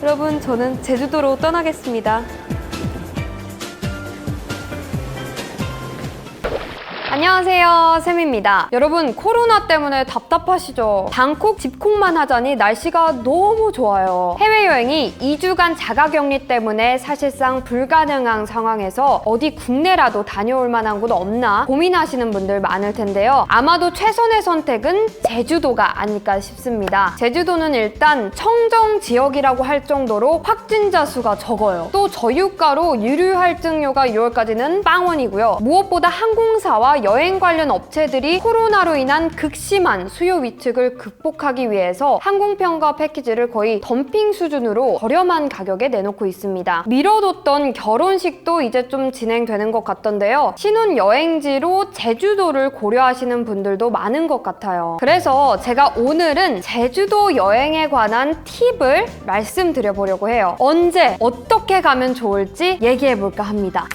여러분, 저는 제주도로 떠나겠습니다. 안녕하세요, 샘입니다. 여러분, 코로나 때문에 답답하시죠? 방콕 집콕만 하자니 날씨가 너무 좋아요. 해외여행이 2주간 자가격리 때문에 사실상 불가능한 상황에서 어디 국내라도 다녀올 만한 곳 없나 고민하시는 분들 많을 텐데요. 아마도 최선의 선택은 제주도가 아닐까 싶습니다. 제주도는 일단 청정 지역이라고 할 정도로 확진자 수가 적어요. 또 저유가로 유류 할증료가 6월까지는 빵원이고요. 무엇보다 항공사와 여행 관련 업체들이 코로나로 인한 극심한 수요 위축을 극복하기 위해서 항공편과 패키지를 거의 덤핑 수준으로 저렴한 가격에 내놓고 있습니다. 미뤄뒀던 결혼식도 이제 좀 진행되는 것 같던데요. 신혼여행지로 제주도를 고려하시는 분들도 많은 것 같아요. 그래서 제가 오늘은 제주도 여행에 관한 팁을 말씀드려보려고 해요. 언제, 어떻게 가면 좋을지 얘기해볼까 합니다.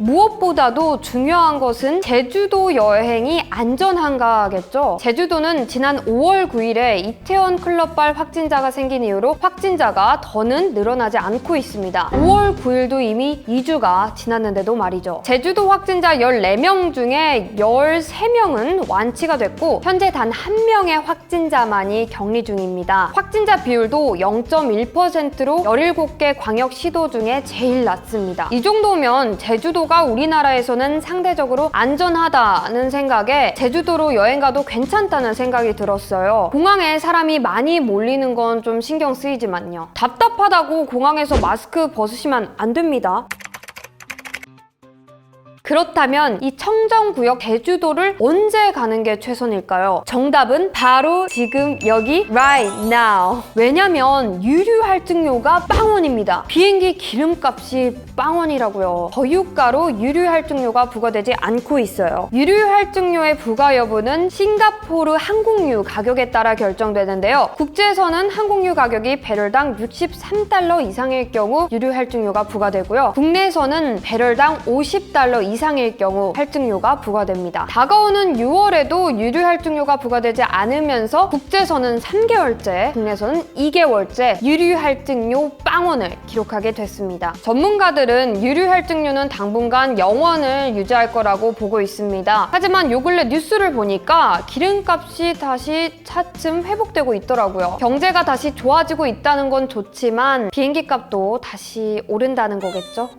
무엇보다도 중요한 것은 제주도 여행이 안전한가겠죠. 제주도는 지난 5월 9일에 이태원 클럽발 확진자가 생긴 이후로 확진자가 더는 늘어나지 않고 있습니다. 5월 9일도 이미 2주가 지났는데도 말이죠. 제주도 확진자 14명 중에 13명은 완치가 됐고 현재 단 1명의 확진자만이 격리 중입니다. 확진자 비율도 0.1%로 17개 광역시도 중에 제일 낮습니다. 이 정도면 제주도가 우리나라에서는 상대적으로 안전하다는 생각에 제주도로 여행 가도 괜찮다는 생각이 들었어요. 공항에 사람이 많이 몰리는 건 좀 신경 쓰이지만요. 답답하다고 공항에서 마스크 벗으시면 안 됩니다. 그렇다면 이 청정구역 제주도를 언제 가는 게 최선일까요? 정답은 바로 지금 여기 right now. 왜냐면 유류 할증료가 빵원입니다. 비행기 기름값이 빵원이라고요. 저유가로 유류 할증료가 부과되지 않고 있어요. 유류 할증료의 부과 여부는 싱가포르 항공유 가격에 따라 결정되는데요. 국제선은 항공유 가격이 배럴당 63달러 이상일 경우 유류 할증료가 부과되고요. 국내선은 배럴당 50달러 이상일 경우 할증료가 부과됩니다. 다가오는 6월에도 유류 할증료가 부과되지 않으면서 국제선은 3개월째, 국내선은 2개월째 유류 할증료 빵원을 기록하게 됐습니다. 전문가들은 유류 할증료는 당분간 영원을 유지할 거라고 보고 있습니다. 하지만 요 근래 뉴스를 보니까 기름값이 다시 차츰 회복되고 있더라고요. 경제가 다시 좋아지고 있다는 건 좋지만 비행기 값도 다시 오른다는 거겠죠?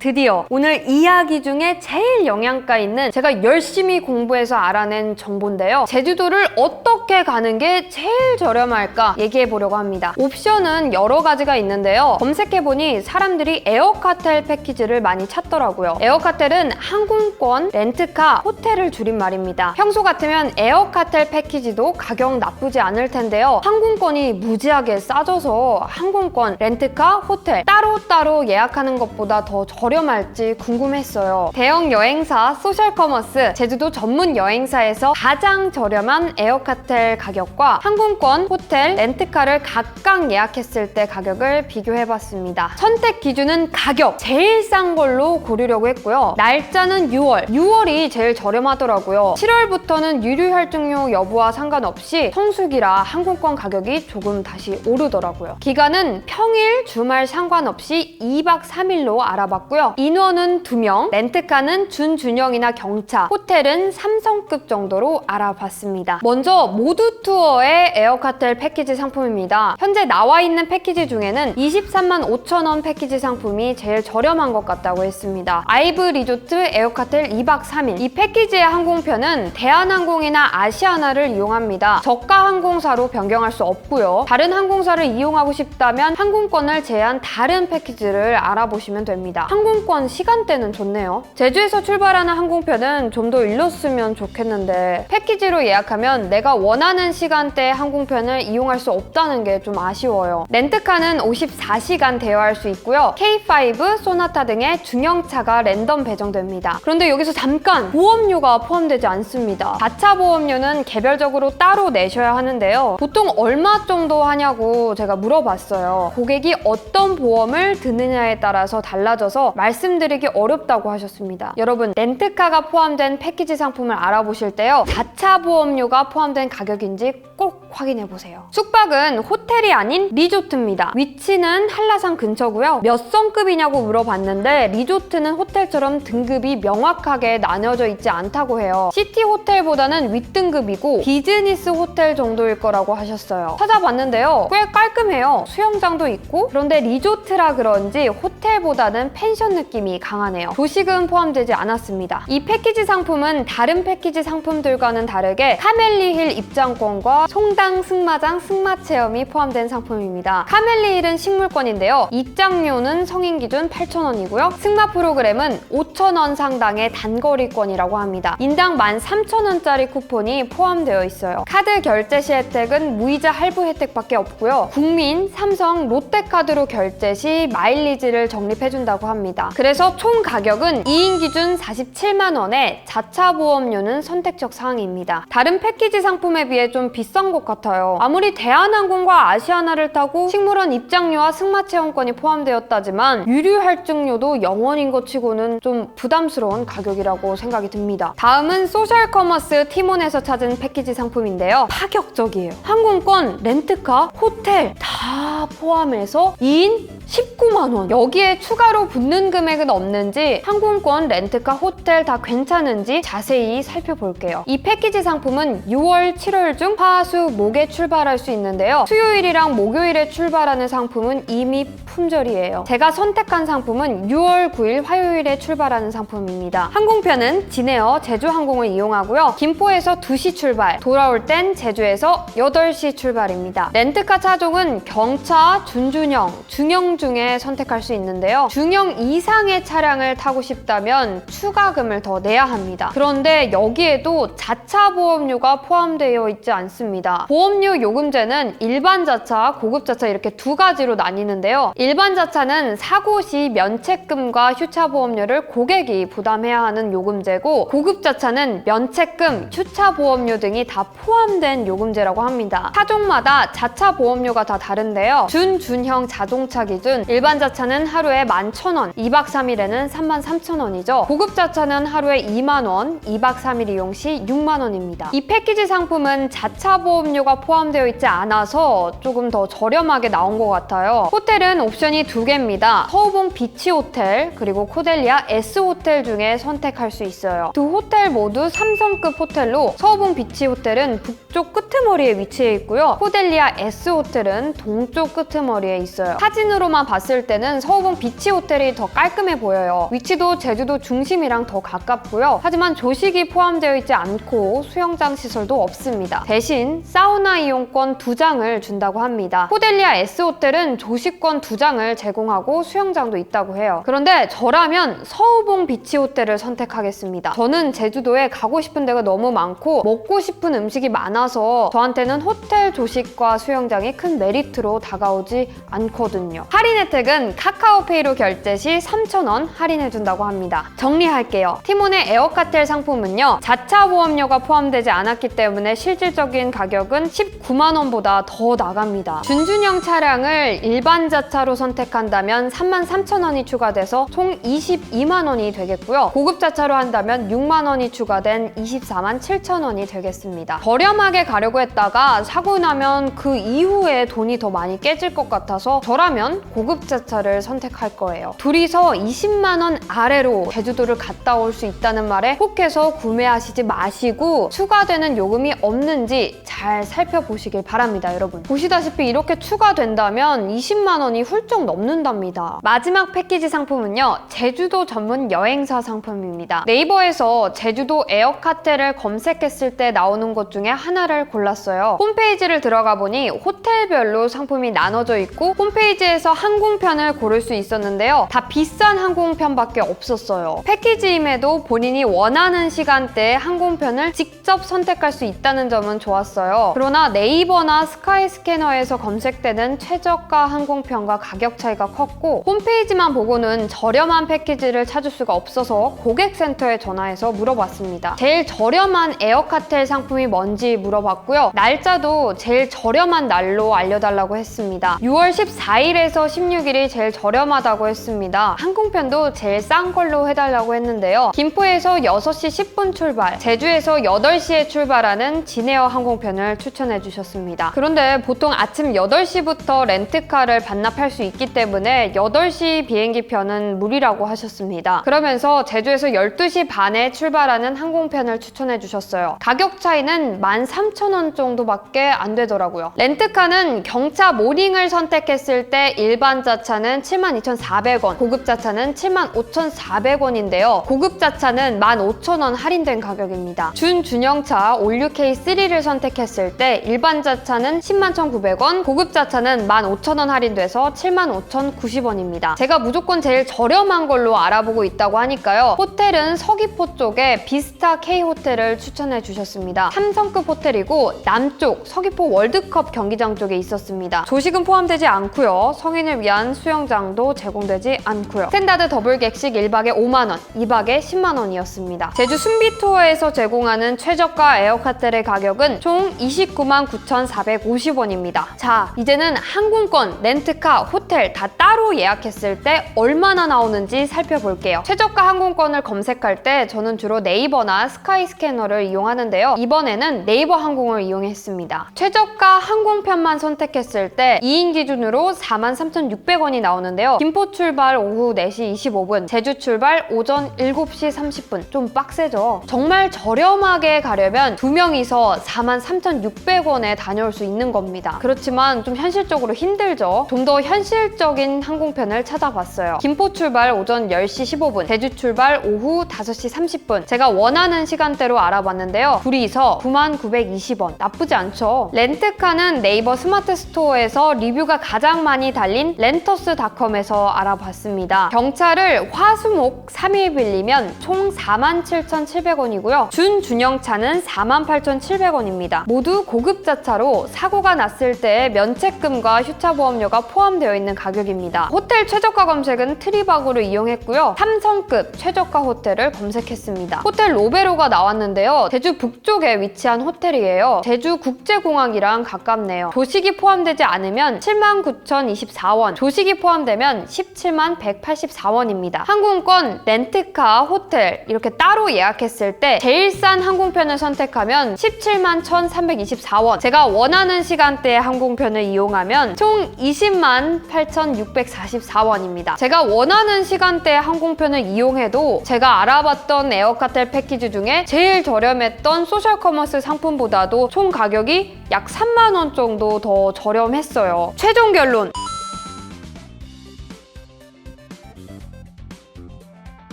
드디어 오늘 이야기 중에 제일 영양가 있는 제가 열심히 공부해서 알아낸 정보인데요. 제주도를 어떻게 가는 게 제일 저렴할까 얘기해 보려고 합니다. 옵션은 여러 가지가 있는데요. 검색해보니 사람들이 에어카텔 패키지를 많이 찾더라고요. 에어카텔은 항공권, 렌트카, 호텔을 줄인 말입니다. 평소 같으면 에어카텔 패키지도 가격 나쁘지 않을 텐데요. 항공권이 무지하게 싸져서 항공권, 렌트카, 호텔 따로따로 예약하는 것보다 더 저렴할지 궁금했어요. 대형 여행사 소셜커머스 제주도 전문 여행사에서 가장 저렴한 에어카텔 가격과 항공권, 호텔, 렌트카를 각각 예약했을 때 가격을 비교해봤습니다. 선택 기준은 가격, 제일 싼 걸로 고르려고 했고요. 날짜는 6월이 제일 저렴하더라고요. 7월부터는 유류 할증료 여부와 상관없이 성수기라 항공권 가격이 조금 다시 오르더라고요. 기간은 평일, 주말 상관없이 2박 3일로 알아봤고요. 인원은 2명, 렌트카는 준준영이나 경차, 호텔은 3성급 정도로 알아봤습니다. 먼저 모두 투어의 에어카텔 패키지 상품입니다. 현재 나와 있는 패키지 중에는 23만 5천 원 패키지 상품이 제일 저렴한 것 같다고 했습니다. 아이브 리조트 에어카텔 2박 3일. 이 패키지의 항공편은 대한항공이나 아시아나를 이용합니다. 저가 항공사로 변경할 수 없고요. 다른 항공사를 이용하고 싶다면 항공권을 제한 다른 패키지를 알아보시면 됩니다. 항공권 시간대는 좋네요. 제주에서 출발하는 항공편은 좀 더 일렀으면 좋겠는데 패키지로 예약하면 내가 원하는 시간대의 항공편을 이용할 수 없다는 게 좀 아쉬워요. 렌트카는 54시간 대여할 수 있고요. K5, 소나타 등의 중형차가 랜덤 배정됩니다. 그런데 여기서 잠깐! 보험료가 포함되지 않습니다. 자차 보험료는 개별적으로 따로 내셔야 하는데요. 보통 얼마 정도 하냐고 제가 물어봤어요. 고객이 어떤 보험을 드느냐에 따라서 달라져서 말씀드리기 어렵다고 하셨습니다. 여러분, 렌트카가 포함된 패키지 상품을 알아보실 때요, 자차 보험료가 포함된 가격인지 꼭 확인해보세요. 숙박은 호텔이 아닌 리조트입니다. 위치는 한라산 근처고요. 몇 성급이냐고 물어봤는데 리조트는 호텔처럼 등급이 명확하게 나뉘어져 있지 않다고 해요. 시티 호텔보다는 윗등급이고 비즈니스 호텔 정도일 거라고 하셨어요. 찾아봤는데요, 꽤 깔끔해요. 수영장도 있고. 그런데 리조트라 그런지 호텔보다는 펜션 느낌이 강하네요. 조식은 포함되지 않았습니다. 이 패키지 상품은 다른 패키지 상품들과는 다르게 카멜리힐 입장권과 송당 승마장 승마 체험이 포함된 상품입니다. 카멜리힐은 식물권인데요. 입장료는 성인 기준 8,000원이고요. 승마 프로그램은 5,000원 상당의 단거리권이라고 합니다. 인당 13,000원짜리 쿠폰이 포함되어 있어요. 카드 결제 시 혜택은 무이자 할부 혜택밖에 없고요. 국민, 삼성, 롯데카드로 결제 시 마일리지를 적립해준다고 합니다. 그래서 총 가격은 2인 기준 47만 원에 자차 보험료는 선택적 사항입니다. 다른 패키지 상품에 비해 좀 비싼 것 같아요. 아무리 대한항공과 아시아나를 타고 식물원 입장료와 승마체험권이 포함되었다지만 유류 할증료도 0원인 것 치고는 좀 부담스러운 가격이라고 생각이 듭니다. 다음은 소셜커머스 티몬에서 찾은 패키지 상품인데요. 파격적이에요. 항공권, 렌트카, 호텔 다 포함해서 2인 19만 원. 여기에 추가로 붙는 금액은 없는지, 항공권, 렌트카, 호텔 다 괜찮은지 자세히 살펴볼게요. 이 패키지 상품은 6월, 7월 중 화, 수, 목에 출발할 수 있는데요. 수요일이랑 목요일에 출발하는 상품은 이미 품절이에요. 제가 선택한 상품은 6월 9일 화요일에 출발하는 상품입니다. 항공편은 진에어 제주항공을 이용하고요. 김포에서 2시 출발, 돌아올 땐 제주에서 8시 출발입니다. 렌트카 차종은 경차, 준준형, 중형 중에 선택할 수 있는데요. 중형 이상의 차량을 타고 싶다면 추가금을 더 내야 합니다. 그런데 여기에도 자차 보험료가 포함되어 있지 않습니다. 보험료 요금제는 일반 자차, 고급 자차 이렇게 두 가지로 나뉘는데요. 일반 자차는 사고 시 면책금과 휴차 보험료를 고객이 부담해야 하는 요금제고, 고급 자차는 면책금, 휴차 보험료 등이 다 포함된 요금제라고 합니다. 차종마다 자차 보험료가 다 다른데요. 준준형 자동차 기준 일반 자차는 하루에 11,000원, 2박 3일에는 33,000원이죠. 고급 자차는 하루에 2만 원, 2박 3일 이용 시 6만 원입니다. 이 패키지 상품은 자차 보험료가 포함되어 있지 않아서 조금 더 저렴하게 나온 것 같아요. 호텔은 옵션이 2개입니다. 서우봉 비치 호텔 그리고 코델리아 S 호텔 중에 선택할 수 있어요. 두 호텔 모두 3성급 호텔로 서우봉 비치 호텔은 북쪽 끄트머리에 위치해 있고요. 코델리아 S 호텔은 동쪽 끄트머리에 있어요. 사진으로만 봤을 때는 서우봉 비치 호텔이 더 깔끔해 보여요. 위치도 제주도 중심이랑 더 가깝고요. 하지만 조식이 포함되어 있지 않고 수영장 시설도 없습니다. 대신 사우나 이용권 2장을 준다고 합니다. 코델리아 S 호텔은 조식권 2장을 제공하고 수영장도 있다고 해요. 그런데 저라면 서우봉 비치 호텔을 선택하겠습니다. 저는 제주도에 가고 싶은 데가 너무 많고 먹고 싶은 음식이 많아서 저한테는 호텔 조식과 수영장이 큰 메리트로 다가오지 않거든요. 할인 혜택은 카카오페이로 결제 시 3,000원 할인해준다고 합니다. 정리할게요. 티몬의 에어카텔 상품은요, 자차 보험료가 포함되지 않았기 때문에 실질적인 가격은 19만 원보다 더 나갑니다. 준준형 차량을 일반 자차로 선택한다면 33,000원이 추가돼서 총 22만 원이 되겠고요. 고급 자차로 한다면 6만 원이 추가된 24만 7천 원이 되겠습니다. 저렴하게 가려고 했다가 사고 나면 그 이후에 돈이 더 많이 깨질 것 같아서 저라면 고급 자차를 선택할 거예요. 둘이서 20만 원 아래로 제주도를 갔다 올 수 있다는 말에 혹해서 구매하시지 마시고 추가되는 요금이 없는지 잘 살펴보시길 바랍니다, 여러분. 보시다시피 이렇게 추가된다면 20만 원이 훌쩍 넘는답니다. 마지막 패키지 상품은요, 제주도 전문 여행사 상품입니다. 네이버에서 제주도 에어카텔을 검색했을 때 나오는 것 중에 하나를 골랐어요. 홈페이지를 들어가 보니 호텔별로 상품이 나눠져 있고 홈페이지에서 항공편을 고를 수 있었는데요. 다 비싼 항공편밖에 없었어요. 패키지임에도 본인이 원하는 시간대에 항공편을 직접 선택할 수 있다는 점은 좋았어요. 그러나 네이버나 스카이스캐너에서 검색되는 최저가 항공편과 가격 차이가 컸고 홈페이지만 보고는 저렴한 패키지를 찾을 수가 없어서 고객센터에 전화해서 물어봤습니다. 제일 저렴한 에어카텔 상품이 뭔지 물어봤고요. 날짜도 제일 저렴한 날로 알려달라고 했습니다. 6월 14일에서 16일이 제일 저렴하다고 했습니다. 항공편도 제일 싼 걸로 해달라고 했는데요. 김포에서 6시 10분 출발, 제주에서 8시에 출발하는 진에어 항공편을 추천해 주셨습니다. 그런데 보통 아침 8시부터 렌트카를 반납할 수 있기 때문에 8시 비행기편은 무리라고 하셨습니다. 그러면서 제주에서 12시 반에 출발하는 항공편을 추천해 주셨어요. 가격 차이는 13,000원 정도밖에 안 되더라고요. 렌트카는 경차 모닝을 선택했을 때 일반자차는 72,400원, 고급자차는 75,400원인데요. 고급자차는 15,000원 할인된 가격입니다. 준준형차 올류 K3를 선택했을 때 일반자차는 101,900원, 고급자차는 15,000원 할인돼서 75,090원입니다. 제가 무조건 제일 저렴한 걸로 알아보고 있다고 하니까요. 호텔은 서귀포 쪽에 비스타 K 호텔을 추천해 주셨습니다. 3성급 호텔이고 남쪽 서귀포 월드컵 경기장 쪽에 있었습니다. 조식은 포함되지 않고요. 성인을 위한 수영장도 제공되지 않고요. 스탠다드 더블 객식 1박에 5만원, 2박에 10만원이었습니다. 제주 순비투어에서 제공하는 최저가 에어카텔의 가격은 총 29만 9,450원입니다. 자, 이제는 항공권, 렌트카, 호텔 다 따로 예약했을 때 얼마나 나오는지 살펴볼게요. 최저가 항공권을 검색할 때 저는 주로 네이버나 스카이스캐너를 이용하는데요. 이번에는 네이버 항공을 이용했습니다. 최저가 항공편만 선택했을 때 2인 기준으로 43,600원이 나오는데요. 김포 출발 오후 4시 25분, 제주 출발 오전 7시 30분. 좀 빡세죠? 정말 저렴하게 가려면 2명이서 43,600원에 다녀올 수 있는 겁니다. 그렇지만 좀 현실적으로 힘들죠? 좀 더 현실적인 항공편을 찾아봤어요. 김포 출발 오전 10시 15분, 제주 출발 오후 5시 30분. 제가 원하는 시간대로 알아봤는데요. 둘이서 99,20원. 나쁘지 않죠? 렌트카는 네이버 스마트 스토어에서 리뷰가 가장 많이 달린 렌터스닷컴에서 알아봤습니다. 경차를 화수목 3일 빌리면 총 47,700원이고요. 준준형차는 48,700원입니다. 모두 고급자차로 사고가 났을 때 면책금과 휴차보험료가 포함되어 있는 가격입니다. 호텔 최저가 검색은 트리바고를 이용했고요. 3성급 최저가 호텔을 검색했습니다. 호텔 로베로가 나왔는데요. 제주 북쪽에 위치한 호텔이에요. 제주 국제공항이랑 가깝네요. 조식이 포함되지 않으면 79,024원, 조식이 포함되면 171,184원입니다. 항공권, 렌트카, 호텔 이렇게 따로 예약했을 때 제일 싼 항공편을 선택하면 171,324원, 제가 원하는 시간대의 항공편을 이용하면 총 208,644원입니다. 제가 원하는 시간대의 항공편을 이용해도 제가 알아봤던 에어카텔 패키지 중에 제일 저렴했던 소셜커머스 상품보다도 총 가격이 약 3만원 정도 더 저렴했어요. 최종 결론!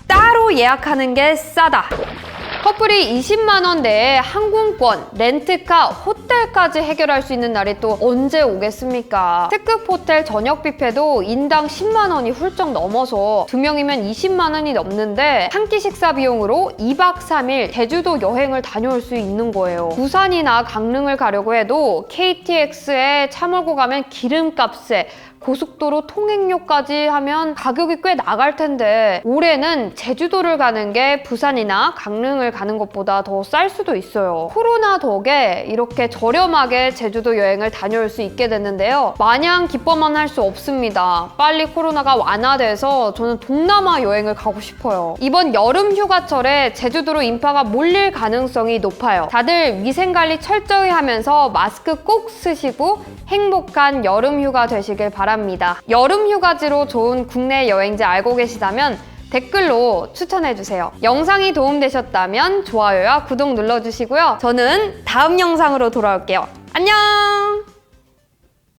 따로 예약하는 게 싸다. 커플이 20만원 내에 항공권, 렌트카, 호텔까지 해결할 수 있는 날이 또 언제 오겠습니까? 특급 호텔 저녁 뷔페도 인당 10만원이 훌쩍 넘어서 2명이면 20만원이 넘는데 한 끼 식사 비용으로 2박 3일 제주도 여행을 다녀올 수 있는 거예요. 부산이나 강릉을 가려고 해도 KTX에 차 몰고 가면 기름값에 고속도로 통행료까지 하면 가격이 꽤 나갈 텐데 올해는 제주도를 가는 게 부산이나 강릉을 가는 것보다 더 쌀 수도 있어요. 코로나 덕에 이렇게 저렴하게 제주도 여행을 다녀올 수 있게 됐는데요. 마냥 기뻐만 할 수 없습니다. 빨리 코로나가 완화돼서 저는 동남아 여행을 가고 싶어요. 이번 여름 휴가철에 제주도로 인파가 몰릴 가능성이 높아요. 다들 위생관리 철저히 하면서 마스크 꼭 쓰시고 행복한 여름 휴가 되시길 바랍니다. 여름 휴가지로 좋은 국내 여행지 알고 계시다면 댓글로 추천해주세요. 영상이 도움되셨다면 좋아요와 구독 눌러주시고요. 저는 다음 영상으로 돌아올게요. 안녕!